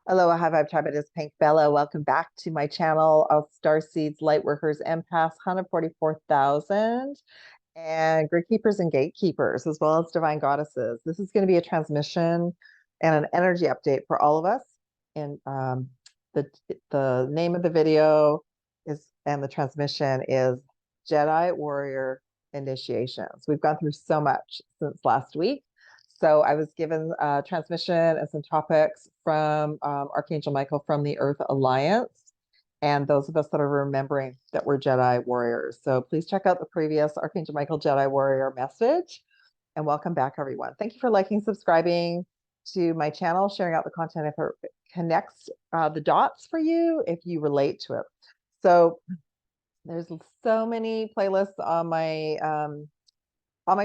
Hello, High Vibe Tribe. It is Pink Bella. Welcome back to my channel of Starseeds, Lightworkers, Empaths, 144,000, and Grid Keepers and Gatekeepers, as well as Divine Goddesses. This is going to be a transmission and an energy update for all of us. And the name of the video is, and the transmission is Jedi Warrior Initiations. We've gone through so much since last week. So I was given a transmission and some topics from Archangel Michael from the Earth Alliance, and those of us that are remembering that we're Jedi warriors. So please check out the previous Archangel Michael Jedi Warrior message, and welcome back, everyone. Thank you for liking, subscribing to my channel, sharing out the content if it connects the dots for you, if you relate to it. So there's so many playlists on my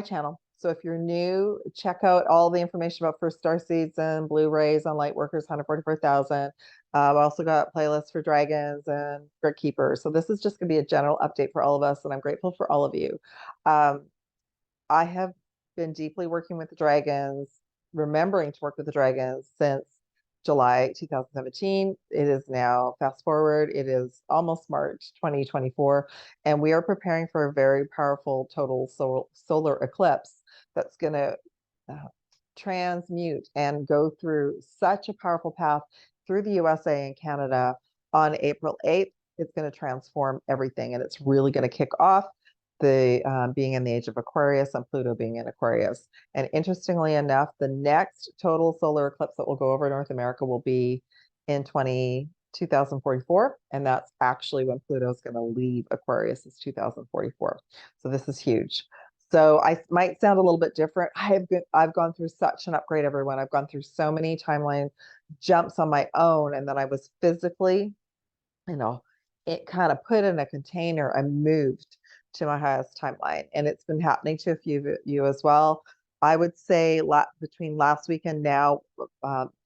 channel. So if you're new, check out all the information about First Starseeds and Blu-rays on Lightworkers, 144,000. I've also got playlists for dragons and Grid Keepers. So this is just going to be a general update for all of us, and I'm grateful for all of you. I have been deeply working with the dragons, remembering to work with the dragons since July 2017. It is now, fast forward, it is almost March 2024, and we are preparing for a very powerful total solar eclipse that's going to transmute and go through such a powerful path through the USA and Canada on April 8th. It's going to transform everything, and it's really going to kick off the being in the age of Aquarius and Pluto being in Aquarius. And interestingly enough, the next total solar eclipse that will go over North America will be in 2044, and that's actually when Pluto is going to leave Aquarius, is 2044. So this is huge. So I might sound a little bit different. I've gone through such an upgrade, everyone. I've gone through so many timeline jumps on my own, and then I was physically, it kind of put in a container and moved to my highest timeline. And it's been happening to a few of you as well. I would say between last week and now,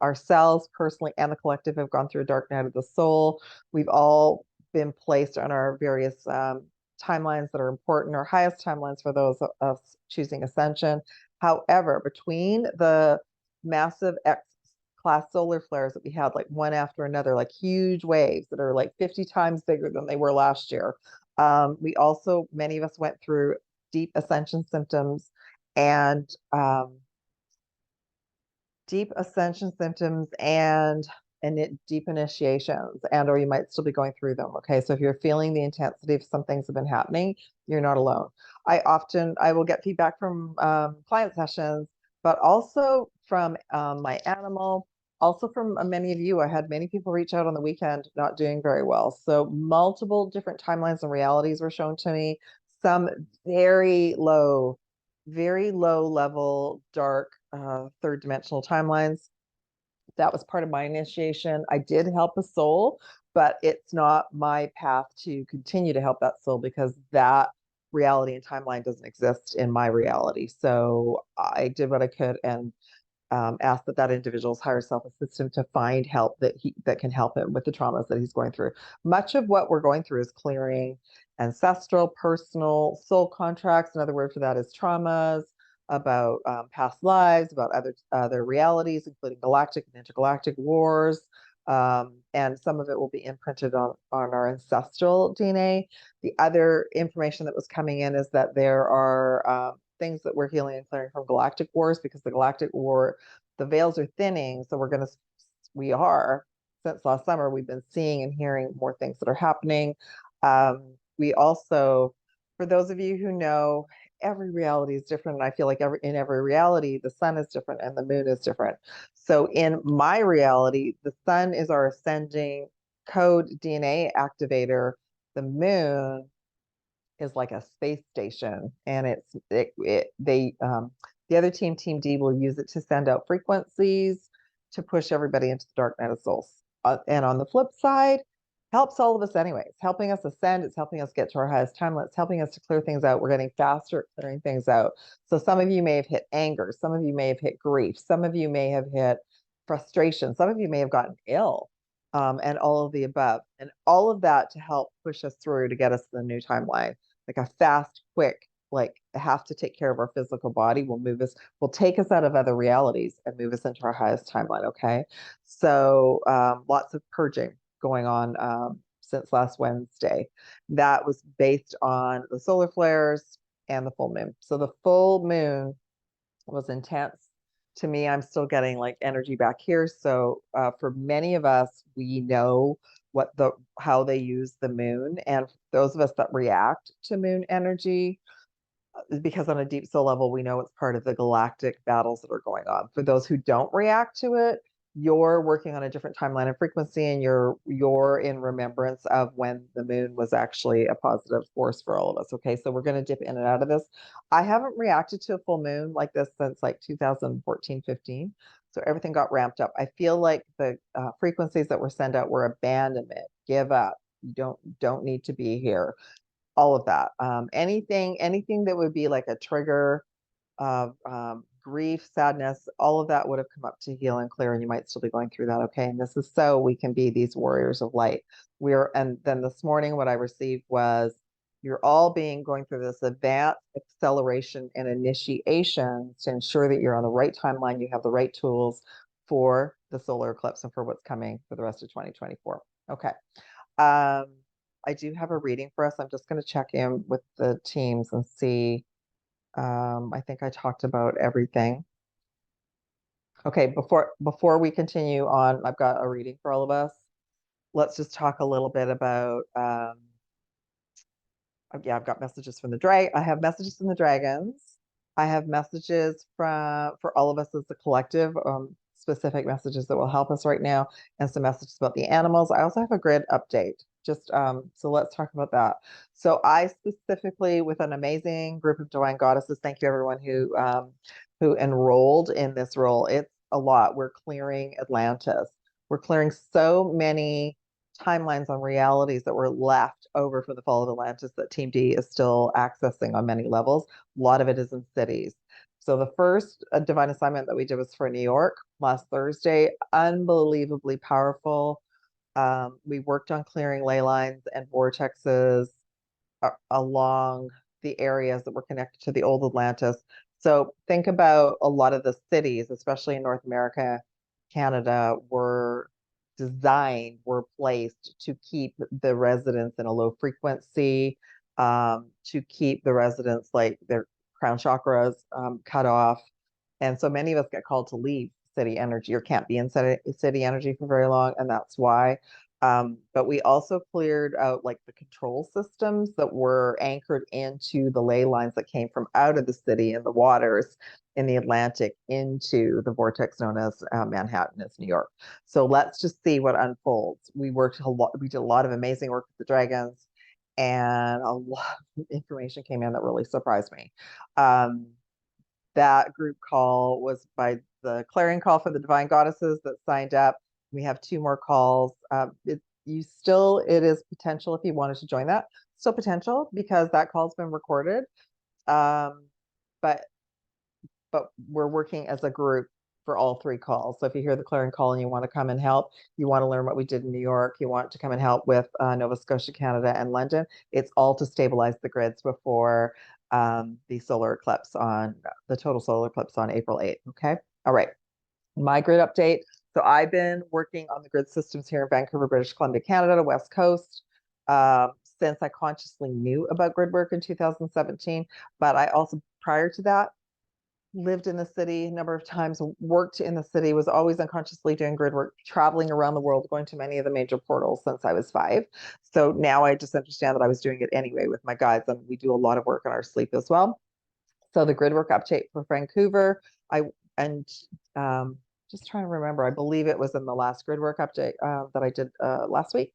ourselves personally and the collective have gone through a dark night of the soul. We've all been placed on our various timelines that are important, our highest timelines for those of us choosing Ascension. However, between the massive XCLASS solar flares that we had, like one after another, like huge waves that are like 50 times bigger than they were last year. We also, many of us went through deep ascension symptoms and deep initiations, and or you might still be going through them. Okay, so if you're feeling the intensity of some things have been happening, you're not alone. I will get feedback from client sessions, but also from my animal, also from many of you. I had many people reach out on the weekend not doing very well. So multiple different timelines and realities were shown to me. Some very low level, dark, third dimensional timelines. That was part of my initiation. I did help a soul, but it's not my path to continue to help that soul because that reality and timeline doesn't exist in my reality. So I did what I could and asked that individual's higher self assist him to find help that can help him with the traumas that he's going through. Much of what we're going through is clearing ancestral, personal, soul contracts. Another word for that is traumas about past lives, about other realities, including galactic and intergalactic wars. And some of it will be imprinted on our ancestral DNA. The other information that was coming in is that there are things that we're healing and clearing from galactic wars, because the galactic war, the veils are thinning. So since last summer, we've been seeing and hearing more things that are happening. We also, for those of you who know, every reality is different. And I feel like in every reality, the sun is different and the moon is different. So in my reality, the sun is our ascending code DNA activator. The moon is like a space station, and the other team D, will use it to send out frequencies to push everybody into the dark night of souls. And on the flip side, helps all of us anyways, helping us ascend. It's helping us get to our highest timeline. It's helping us to clear things out. We're getting faster at clearing things out. So some of you may have hit anger. Some of you may have hit grief. Some of you may have hit frustration. Some of you may have gotten ill, and all of the above. And all of that to help push us through to get us to the new timeline, like a fast, quick, like have to take care of our physical body will take us out of other realities and move us into our highest timeline. Okay. So lots of purging going on since last Wednesday. That was based on the solar flares and the full moon. So the full moon was intense. To me, I'm still getting like energy back here. So for many of us, we know how they use the moon. And those of us that react to moon energy, because on a deep soul level, we know it's part of the galactic battles that are going on. For those who don't react to it, you're working on a different timeline and frequency, and you're in remembrance of when the moon was actually a positive force for all of us. Okay, so we're going to dip in and out of this. I haven't reacted to a full moon like this since like 2014, 15. So everything got ramped up. I feel like the frequencies that were sent out were abandonment, give up. You don't need to be here, all of that. Anything that would be like a trigger of grief, sadness, all of that would have come up to heal and clear, and you might still be going through that. Okay. And this is so we can be these warriors of light. And then this morning, what I received was you're all going through this advanced acceleration and initiation to ensure that you're on the right timeline, you have the right tools for the solar eclipse and for what's coming for the rest of 2024. Okay. I do have a reading for us. I'm just going to check in with the teams and see. I think I talked about everything. Okay, before we continue on, I've got a reading for all of us. Let's just talk a little bit about yeah, I've got messages from I have messages from the dragons. I have messages for all of us as a collective, specific messages that will help us right now, and some messages about the animals. I also have a grid update. Just so let's talk about that. So I specifically, with an amazing group of divine goddesses, thank you everyone who enrolled in this role. It's a lot. We're clearing Atlantis. We're clearing so many timelines on realities that were left over from the fall of Atlantis that Team D is still accessing on many levels. A lot of it is in cities. So the first divine assignment that we did was for New York last Thursday. Unbelievably powerful. We worked on clearing ley lines and vortexes along the areas that were connected to the old Atlantis. So think about a lot of the cities, especially in North America, Canada, were placed to keep the residents in a low frequency, to keep the residents like their crown chakras cut off. And so many of us get called to leave city energy or can't be in city energy for very long, and that's why. But we also cleared out like the control systems that were anchored into the ley lines that came from out of the city and the waters in the Atlantic into the vortex known as Manhattan, as New York. So let's just see what unfolds. We did a lot of amazing work with the dragons, and a lot of information came in that really surprised me. That group call was by the clearing call for the divine goddesses that signed up. We have 2 more calls. It is potential if you wanted to join that. Still potential because that call's been recorded. But we're working as a group for all 3 calls. So if you hear the clearing call and you want to come and help, you want to learn what we did in New York, you want to come and help with Nova Scotia, Canada, and London, it's all to stabilize the grids before the total solar eclipse on April 8th. Okay. All right. My grid update. So I've been working on the grid systems here in Vancouver, British Columbia, Canada, the West Coast, since I consciously knew about GRIDWORK in 2017. But I also, prior to that, lived in the city a number of times, worked in the city, was always unconsciously doing grid work, traveling around the world, going to many of the major portals since I was 5. So now I just understand that I was doing it anyway with my guides, and we do a lot of work on our sleep as well. So the grid work update for Vancouver, just trying to remember, I believe it was in the last grid work update that I did last week.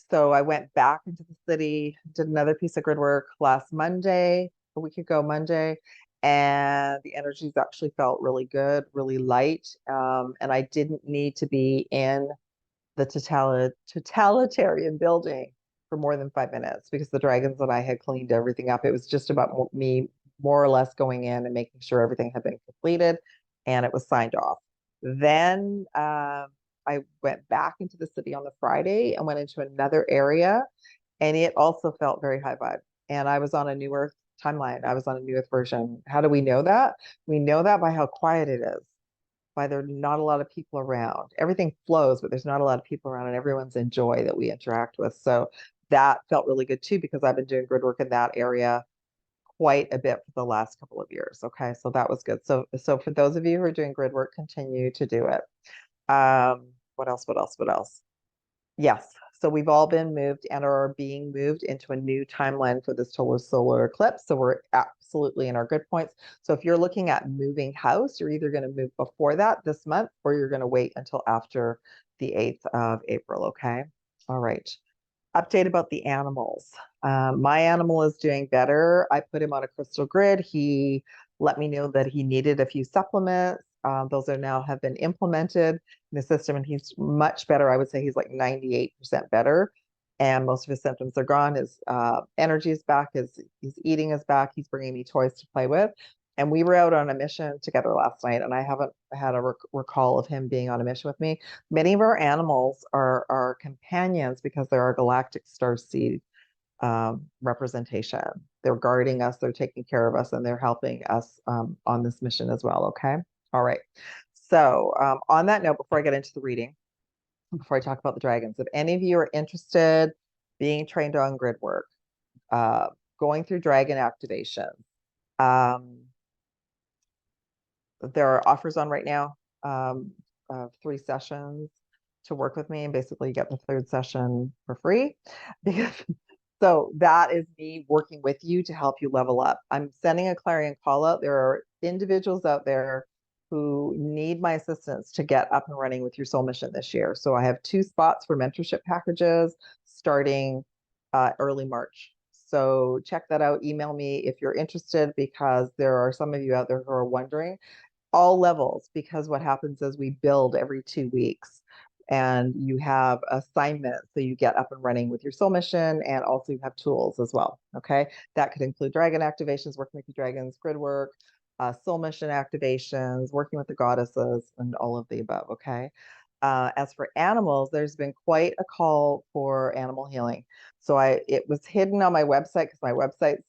So I went back into the city, did another piece of grid work last Monday, a week ago Monday, and the energies actually felt really good, really light. And I didn't need to be in the totalitarian building for more than 5 minutes because the dragons and I had cleaned everything up. It was just about me more or less going in and making sure everything had been completed and it was signed off. Then I went back into the city on the Friday and went into another area, and it also felt very high vibe. And I was on a New Earth timeline. I was on a newest version. How do we know that? We know that by how quiet it is, by there are not a lot of people around. Everything flows, but there's not a lot of people around, and everyone's in joy that we interact with. So that felt really good too, because I've been doing grid work in that area quite a bit for the last couple of years. Okay, so that was good. So for those of you who are doing grid work, continue to do it. What else? What else? What else? Yes. So we've all been moved and are being moved into a new timeline for this solar eclipse. So we're absolutely in our good points. So if you're looking at moving house, you're either going to move before that this month, or you're going to wait until after the 8th of April. Okay. All right. Update about the animals. My animal is doing better. I put him on a crystal grid. He let me know that he needed a few supplements. Those are now have been implemented in the system, and he's much better. I would say he's like 98% better, and most of his symptoms are gone. His energy is back. His eating is back. He's bringing me toys to play with. And we were out on a mission together last night, and I haven't had a recall of him being on a mission with me. Many of our animals are our companions because they're our galactic starseed representation. They're guarding us, they're taking care of us, and they're helping us on this mission as well. Okay. All right. So on that note, before I get into the reading, before I talk about the dragons, if any of you are interested being trained on grid work, going through dragon activation, there are offers on right now, 3 sessions to work with me, and basically you get the 3rd session for free. Because so that is me working with you to help you level up. I'm sending a clarion call out. There are individuals out there who need my assistance to get up and running with your soul mission this year. So I have 2 spots for mentorship packages starting early March. So check that out. Email me if you're interested, because there are some of you out there who are wondering. All levels, because what happens is we build every 2 weeks, and you have assignments, so you get up and running with your soul mission, and also you have tools as well. Okay, that could include dragon activations, working with the dragons, grid work, soul mission activations, working with the goddesses, and all of the above. Okay. As for animals, there's been quite a call for animal healing. So it was hidden on my website, because my website's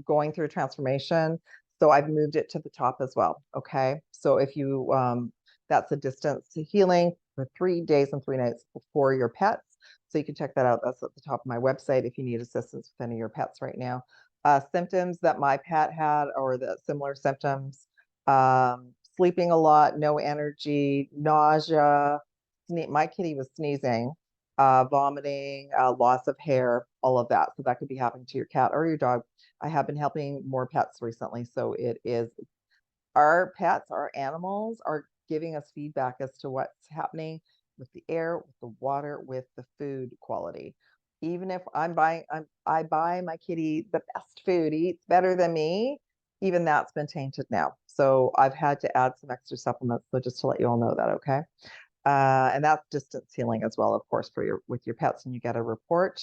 going through a transformation. So I've moved it to the top as well. Okay. So if you, that's a distance to healing for 3 days and 3 nights for your pets. So you can check that out. That's at the top of my website if you need assistance with any of your pets right now. Symptoms that my pet had, or the similar symptoms, sleeping a lot, no energy, nausea. My kitty was sneezing, vomiting, loss of hair, all of that. So that could be happening to your cat or your dog. I have been helping more pets recently. So it is, our pets, our animals are giving us feedback as to what's happening with the air, with the water, with the food quality. Even if I buy my kitty the best food, he eats better than me, even that's been tainted now. So I've had to add some extra supplements. So just to let you all know that, okay? And that's distance healing as well, of course, for with your pets, and you get a report.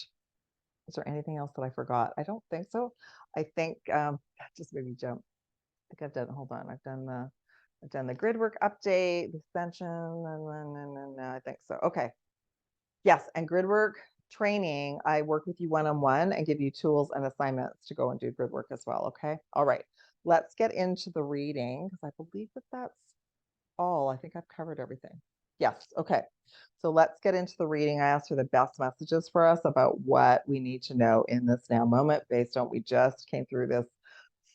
Is there anything else that I forgot? I don't think so. I think that just made me jump. I think I've done, hold on, I've done the grid work update, the Ascension, and I think so. Okay. Yes, and grid work training, I work with you one-on-one and give you tools and assignments to go and do grid work as well. Okay. All right. Let's get into the reading, because I believe that that's all. I think I've covered everything. Yes. Okay. So let's get into the reading. I asked for the best messages for us about what we need to know in this now moment, based on we just came through this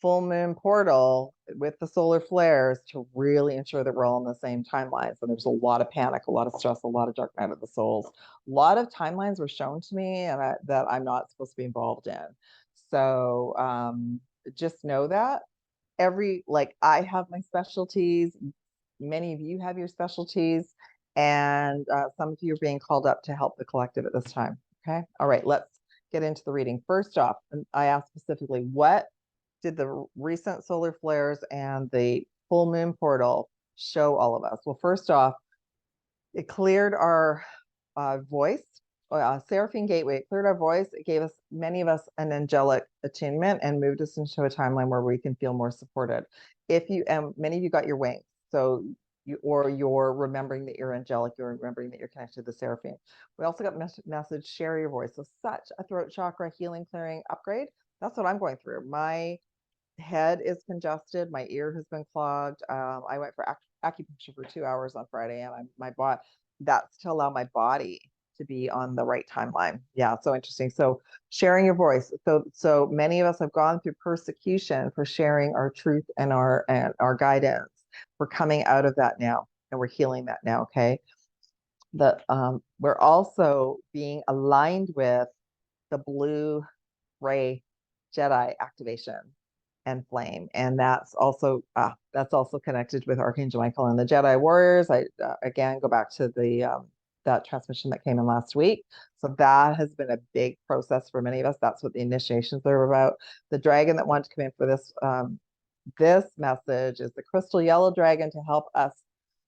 full moon portal with the solar flares to really ensure that we're all on the same timelines. And there's a lot of panic, a lot of stress, a lot of dark night of the souls. A lot of timelines were shown to me, and that I'm not supposed to be involved in. So just know that I have my specialties. Many of you have your specialties, and some of you are being called up to help the collective at this time. Okay. All right. Let's get into the reading. First off, I asked specifically, what did the recent solar flares and the full moon portal show all of us? Well, first off, it cleared our voice, Seraphine Gateway. It cleared our voice. It gave us, many of us, an angelic attunement and moved us into a timeline where we can feel more supported. If you, and many of you got your wings. So you're remembering that you're angelic, you're remembering that you're connected to the Seraphine. We also got message, share your voice. So such a throat chakra healing, clearing upgrade. That's what I'm going through. My head is congested. My ear has been clogged. I went for acupuncture for 2 hours on Friday, and my body, that's to allow my body to be on the right timeline. Yeah, so interesting. So sharing your voice. So many of us have gone through persecution for sharing our truth and our guidance. We're coming out of that now, and we're healing that now. Okay. We're also being aligned with the blue ray Jedi activation and flame, and that's also connected with Archangel Michael and the Jedi warriors. I again go back to the that transmission that came in last week. So that has been a big process for many of us. That's what the initiations are about. The dragon that wanted to come in for this message is the crystal yellow dragon, to help us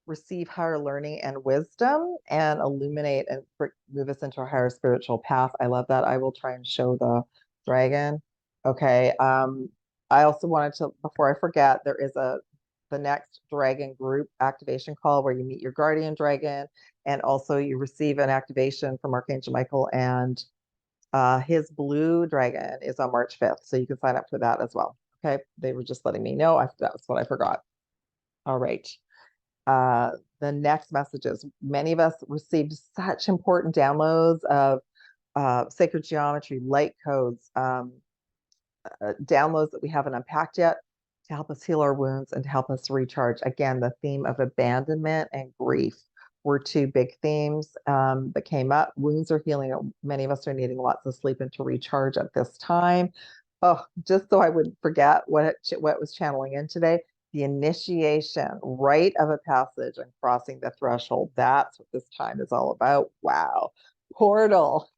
receive higher learning and wisdom and illuminate and move us into a higher spiritual path. I love that. I will try and show the dragon. Okay. I also wanted to, before I forget, there is the next dragon group activation call where you meet your guardian dragon, and also you receive an activation from Archangel Michael, and his blue dragon is on March 5th. So you can sign up for that as well. Okay. They were just letting me know. That's what I forgot. All right. The next messages. Many of us received such important downloads of sacred geometry, light codes, downloads that we haven't unpacked yet, to help us heal our wounds and to help us recharge. Again, the theme of abandonment and grief were two big themes that came up. Wounds are healing. Many of us are needing lots of sleep and to recharge at this time. Oh, just so I wouldn't forget what was channeling in today. The initiation, rite of a passage and crossing the threshold. That's what this time is all about. Wow. Portal.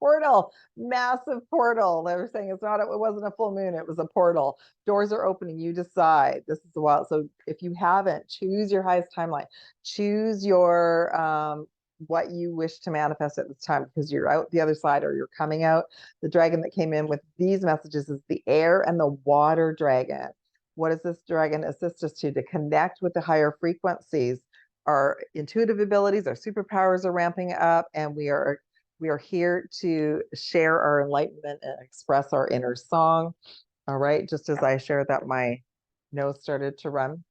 Portal. Massive portal. They were saying it wasn't a full moon, it was a portal. Doors are opening. You decide. This is the wild. So if you haven't, choose your highest timeline. Choose your what you wish to manifest at this time, because you're out the other side or you're coming out. The dragon that came in with these messages is the air and the water dragon. What does this dragon assist us to connect with the higher frequencies? Our intuitive abilities, our superpowers are ramping up, and we are here to share our enlightenment and express our inner song. All right, just as I shared that, my nose started to run.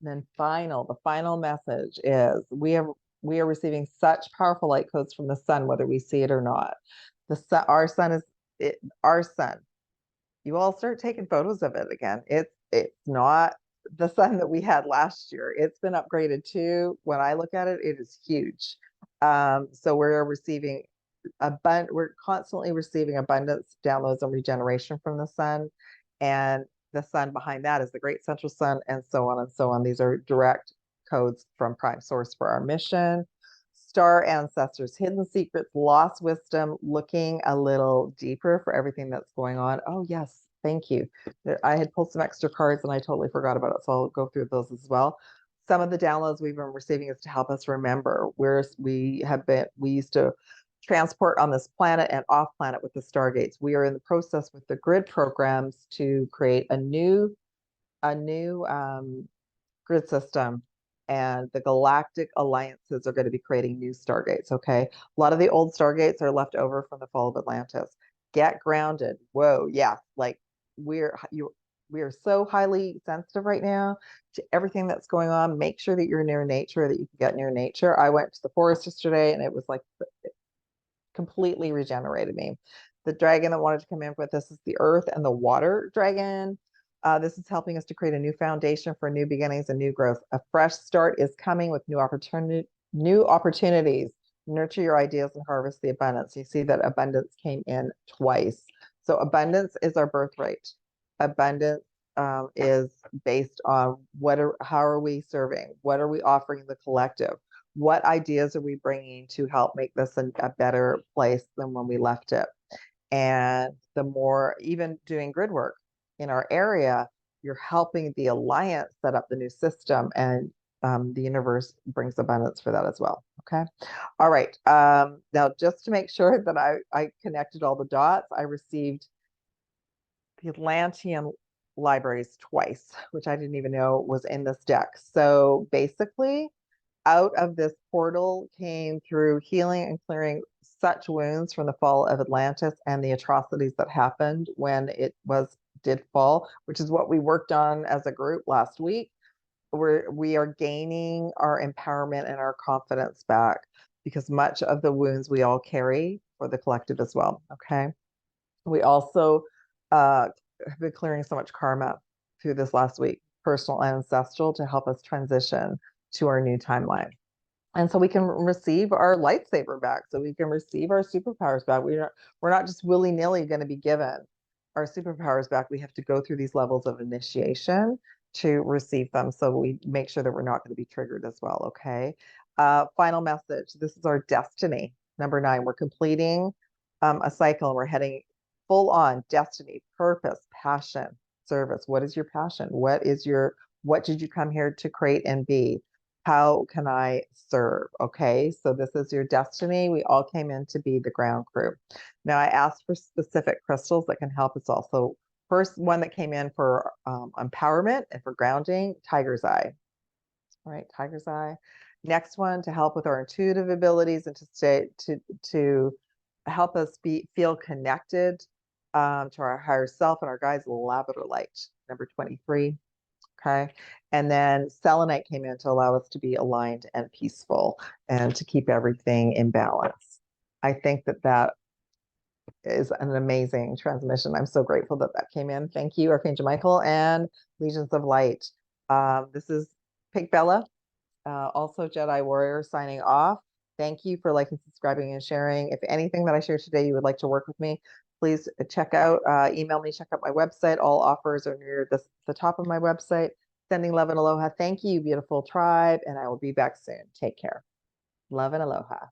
And then the final message is we are receiving such powerful light codes from the sun, whether we see it or not. Our sun is our sun. You all start taking photos of it again. It's not the sun that we had last year. It's been upgraded too. When I look at it, it is huge. So we're constantly receiving abundance, downloads, and regeneration from the sun. And the sun behind that is the great central sun, and so on and so on. These are direct codes from Prime Source for our mission. Star ancestors, hidden secrets, lost wisdom, looking a little deeper for everything that's going on. Oh, yes. Thank you. I had pulled some extra cards and I totally forgot about it. So I'll go through those as well. Some of the downloads we've been receiving is to help us remember where we used to transport on this planet and off planet with the Stargates. We are in the process with the grid programs to create a new grid system, and the galactic alliances are going to be creating new Stargates. Okay. A lot of the old Stargates are left over from the fall of Atlantis. Get grounded. Whoa. Yeah. Like we are so highly sensitive right now to everything that's going on. Make sure that you're near nature, that you can get near nature. I went to the forest yesterday and it was like completely regenerated me. The dragon that wanted to come in with this is the earth and the water dragon. This is helping us to create a new foundation for new beginnings and new growth. A fresh start is coming with new opportunities. Nurture your ideas and harvest the abundance. You see that abundance came in twice. So abundance is our birthright. Abundance is based on how are we serving? What are we offering the collective? What ideas are we bringing to help make this a better place than when we left it? And the more, even doing grid work in our area, you're helping the alliance set up the new system, and the universe brings abundance for that as well. Okay. All right. Now, just to make sure that I connected all the dots, I received the Atlantean libraries twice, which I didn't even know was in this deck. So basically, out of this portal came through healing and clearing such wounds from the fall of Atlantis and the atrocities that happened when it did fall, which is what we worked on as a group last week. We are gaining our empowerment and our confidence back because much of the wounds we all carry for the collective as well. Okay. We also have been clearing so much karma through this last week, personal and ancestral, to help us transition to our new timeline. And so we can receive our lightsaber back. So we can receive our superpowers back. We're not just willy-nilly going to be given our superpowers back. We have to go through these levels of initiation to receive them. So we make sure that we're not going to be triggered as well. Okay. Final message. This is our destiny. Number 9, we're completing a cycle and we're heading full on destiny, purpose, passion, service. What is your passion? What did you come here to create and be? How can I serve? Okay, so this is your destiny. We all came in to be the ground crew. Now I asked for specific crystals that can help us all. So first one that came in for empowerment and for grounding, tiger's eye. All right, tiger's eye. Next one to help with our intuitive abilities and to help us feel connected to our higher self and our guides, labradorite, number 23. Okay. And then selenite came in to allow us to be aligned and peaceful and to keep everything in balance. I think that is an amazing transmission. I'm so grateful that came in. Thank you, Archangel Michael and Legions of Light. This is Pink Bella, also Jedi Warrior, signing off. Thank you for liking, subscribing, and sharing. If anything that I shared today you would like to work with me, please check out, email me, check out my website. All offers are near the top of my website. Sending love and aloha. Thank you, beautiful tribe, and I will be back soon. Take care. Love and aloha.